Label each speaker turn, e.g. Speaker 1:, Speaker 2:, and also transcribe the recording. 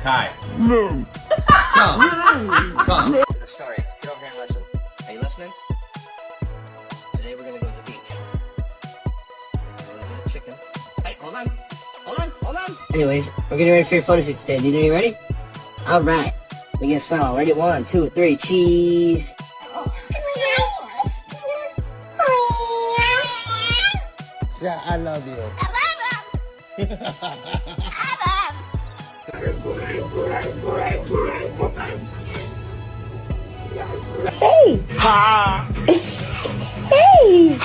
Speaker 1: Kai. Come. Come.
Speaker 2: Story. Get over here and listen. Are you listening? Today we're gonna go to the beach. We're gonna get a chicken. Hey, hold on. Hold on. Anyways, we're getting ready for your photo shoot today. Do you know you're ready? Alright. We gonna smile. Ready? 1, 2, 3. Cheese.
Speaker 3: Yeah, I love you.
Speaker 4: Hey! Hey!